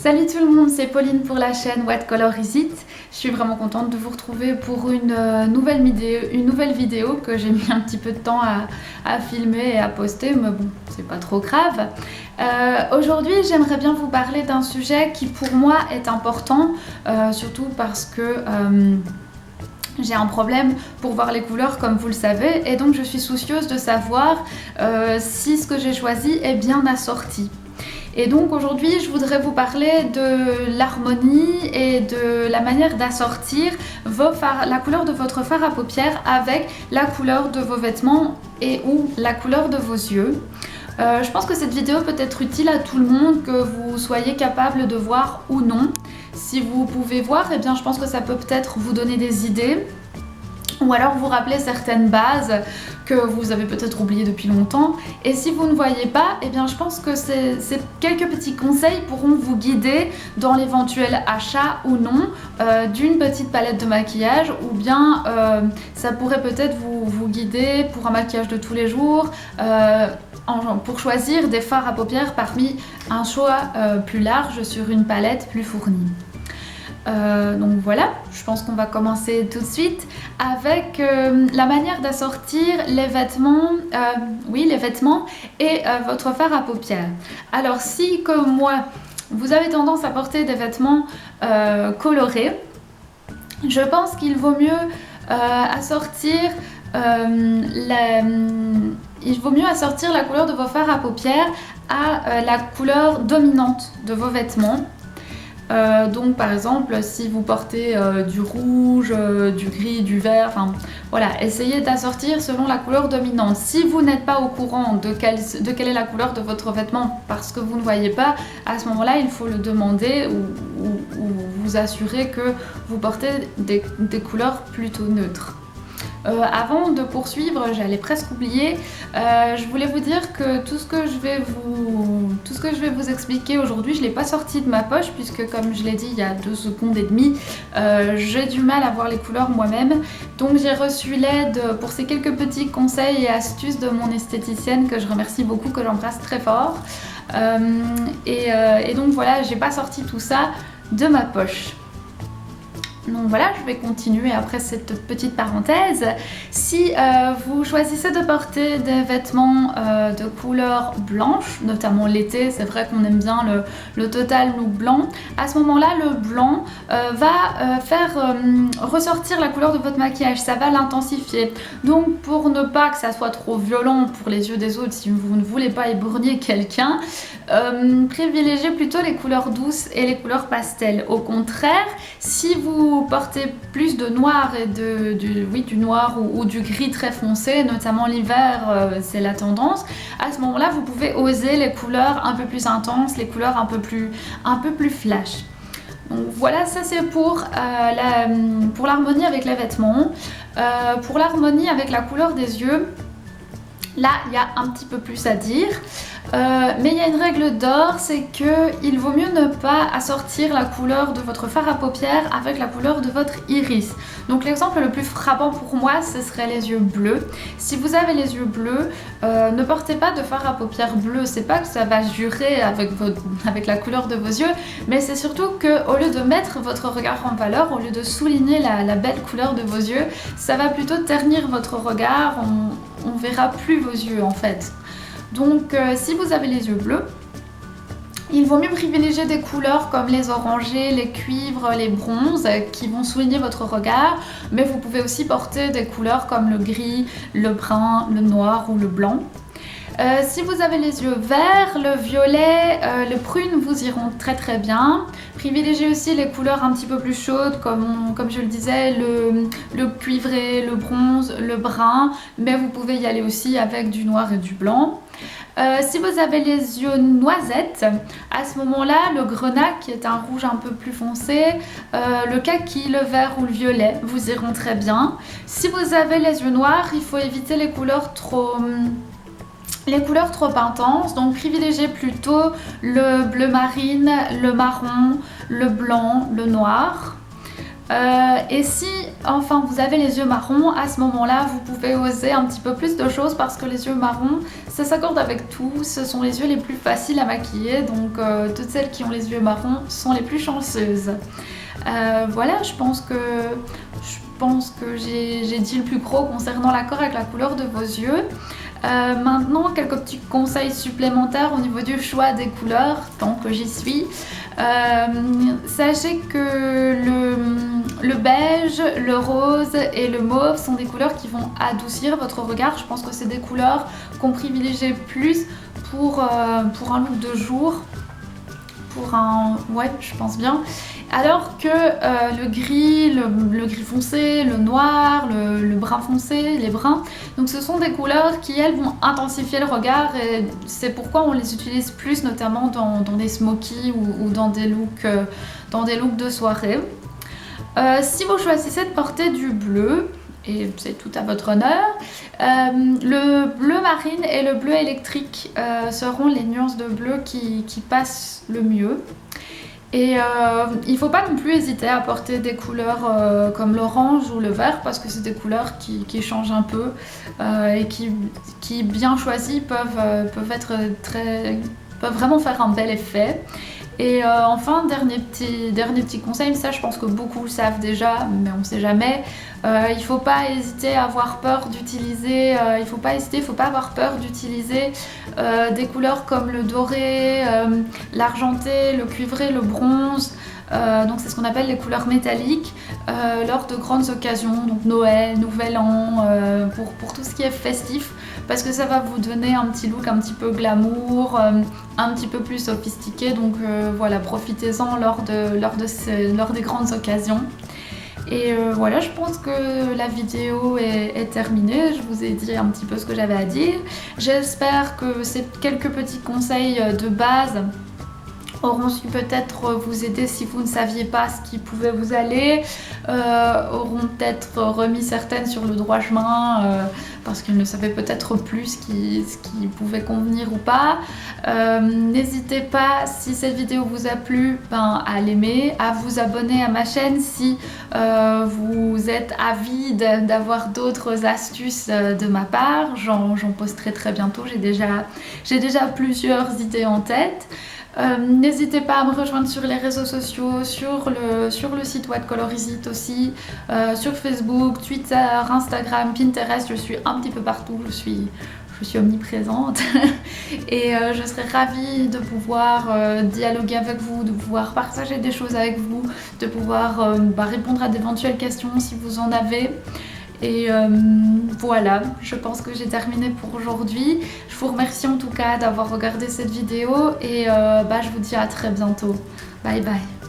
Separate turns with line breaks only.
Salut tout le monde, c'est Pauline pour la chaîne What Color Is It. Je suis vraiment contente de vous retrouver pour une nouvelle vidéo que j'ai mis un petit peu de temps à filmer et à poster, mais bon, c'est pas trop grave. Aujourd'hui, j'aimerais bien vous parler d'un sujet qui pour moi est important, surtout parce que j'ai un problème pour voir les couleurs comme vous le savez, et donc je suis soucieuse de savoir si ce que j'ai choisi est bien assorti. Et donc aujourd'hui je voudrais vous parler de l'harmonie et de la manière d'assortir la couleur de votre fard à paupières avec la couleur de vos vêtements et ou la couleur de vos yeux. Je pense que cette vidéo peut être utile à tout le monde, que vous soyez capable de voir ou non. Si vous pouvez voir, eh bien je pense que ça peut-être vous donner des idées. Ou alors vous rappeler certaines bases que vous avez peut-être oubliées depuis longtemps. Et si vous ne voyez pas, eh bien je pense que ces quelques petits conseils pourront vous guider dans l'éventuel achat ou non d'une petite palette de maquillage, ou bien ça pourrait peut-être vous guider pour un maquillage de tous les jours, pour choisir des fards à paupières parmi un choix plus large sur une palette plus fournie. Donc voilà, je pense qu'on va commencer tout de suite avec la manière d'assortir les vêtements, et votre fard à paupières. Alors si comme moi vous avez tendance à porter des vêtements colorés, je pense qu'il vaut mieux assortir la couleur de vos fards à paupières à la couleur dominante de vos vêtements. Donc par exemple si vous portez du rouge, du gris, du vert, enfin voilà, essayez d'assortir selon la couleur dominante. Si vous n'êtes pas au courant de quelle est la couleur de votre vêtement parce que vous ne voyez pas, à ce moment là il faut le demander ou vous assurer que vous portez des couleurs plutôt neutres. Avant de poursuivre, j'allais presque oublier, je voulais vous dire que tout ce que je vais vous expliquer aujourd'hui, je ne l'ai pas sorti de ma poche puisque comme je l'ai dit il y a 2 secondes et demie, j'ai du mal à voir les couleurs moi-même. Donc j'ai reçu l'aide pour ces quelques petits conseils et astuces de mon esthéticienne que je remercie beaucoup, que j'embrasse très fort. Et donc voilà, j'ai pas sorti tout ça de ma poche. Donc voilà, je vais continuer après cette petite parenthèse. Si vous choisissez de porter des vêtements de couleur blanche, notamment l'été, c'est vrai qu'on aime bien le total look blanc, à ce moment-là, le blanc va faire ressortir la couleur de votre maquillage, ça va l'intensifier. Donc pour ne pas que ça soit trop violent pour les yeux des autres, si vous ne voulez pas éborgner quelqu'un, privilégiez plutôt les couleurs douces et les couleurs pastel. Au contraire, si vous portez plus de noir et du noir ou du gris très foncé, notamment l'hiver, c'est la tendance, à ce moment-là vous pouvez oser les couleurs un peu plus intenses, les couleurs un peu plus flash. Donc voilà, ça c'est pour l'harmonie avec les vêtements. Pour l'harmonie avec la couleur des yeux, là il y a un petit peu plus à dire. Mais il y a une règle d'or, c'est qu'il vaut mieux ne pas assortir la couleur de votre fard à paupières avec la couleur de votre iris. Donc l'exemple le plus frappant pour moi, ce serait les yeux bleus. Si vous avez les yeux bleus, ne portez pas de fard à paupières bleu. C'est pas que ça va jurer avec la couleur de vos yeux, mais c'est surtout qu'au lieu de mettre votre regard en valeur, au lieu de souligner la belle couleur de vos yeux, ça va plutôt ternir votre regard, on verra plus vos yeux en fait. Donc si vous avez les yeux bleus, il vaut mieux privilégier des couleurs comme les orangés, les cuivres, les bronzes qui vont souligner votre regard, mais vous pouvez aussi porter des couleurs comme le gris, le brun, le noir ou le blanc. Si vous avez les yeux verts, le violet, le prune vous iront très très bien. Privilégiez aussi les couleurs un petit peu plus chaudes comme je le disais, le cuivré, le bronze, le brun, mais vous pouvez y aller aussi avec du noir et du blanc. Si vous avez les yeux noisettes, à ce moment-là, le grenat qui est un rouge un peu plus foncé, le kaki, le vert ou le violet vous iront très bien. Si vous avez les yeux noirs, il faut éviter les couleurs trop intenses, donc privilégiez plutôt le bleu marine, le marron, le blanc, le noir. Et si enfin vous avez les yeux marrons, à ce moment-là vous pouvez oser un petit peu plus de choses parce que les yeux marrons ça s'accorde avec tout, ce sont les yeux les plus faciles à maquiller, donc toutes celles qui ont les yeux marrons sont les plus chanceuses. Voilà, je pense que j'ai dit le plus gros concernant l'accord avec la couleur de vos yeux. Maintenant, quelques petits conseils supplémentaires au niveau du choix des couleurs, tant que j'y suis. Sachez que le beige, le rose et le mauve sont des couleurs qui vont adoucir votre regard. Je pense que c'est des couleurs qu'on privilégie plus pour un look de jour. Ouais, je pense bien. Alors que le gris, le gris foncé, le noir, le brun foncé, les bruns, donc ce sont des couleurs qui elles vont intensifier le regard et c'est pourquoi on les utilise plus notamment dans des smokies ou dans des looks de soirée. Si vous choisissez de porter du bleu, et c'est tout à votre honneur, le bleu marine et le bleu électrique seront les nuances de bleu qui passent le mieux. Et il ne faut pas non plus hésiter à porter des couleurs comme l'orange ou le vert parce que c'est des couleurs qui changent un peu et qui bien choisies peuvent vraiment faire un bel effet. Et enfin, dernier petit conseil, ça je pense que beaucoup le savent déjà, mais on ne sait jamais. Il ne faut pas hésiter à avoir peur d'utiliser, il faut pas avoir peur d'utiliser des couleurs comme le doré, l'argenté, le cuivré, le bronze. Donc c'est ce qu'on appelle les couleurs métalliques lors de grandes occasions, donc Noël, Nouvel An, pour tout ce qui est festif, parce que ça va vous donner un petit look un petit peu glamour, un petit peu plus sophistiqué, donc voilà, profitez-en lors des grandes occasions. Et voilà, je pense que la vidéo est terminée, je vous ai dit un petit peu ce que j'avais à dire. J'espère que ces quelques petits conseils de base auront su peut-être vous aider si vous ne saviez pas ce qui pouvait vous aller, auront peut-être remis certaines sur le droit chemin parce qu'ils ne savaient peut-être plus ce qui pouvait convenir ou pas. N'hésitez pas, si cette vidéo vous a plu, à l'aimer, à vous abonner à ma chaîne si vous êtes avide d'avoir d'autres astuces de ma part. J'en posterai très bientôt, j'ai déjà plusieurs idées en tête. N'hésitez pas à me rejoindre sur les réseaux sociaux, sur le site What Color Is It aussi, sur Facebook, Twitter, Instagram, Pinterest, je suis un petit peu partout, je suis omniprésente et je serais ravie de pouvoir dialoguer avec vous, de pouvoir partager des choses avec vous, de pouvoir répondre à d'éventuelles questions si vous en avez. Et voilà, je pense que j'ai terminé pour aujourd'hui. Je vous remercie en tout cas d'avoir regardé cette vidéo et je vous dis à très bientôt. Bye bye.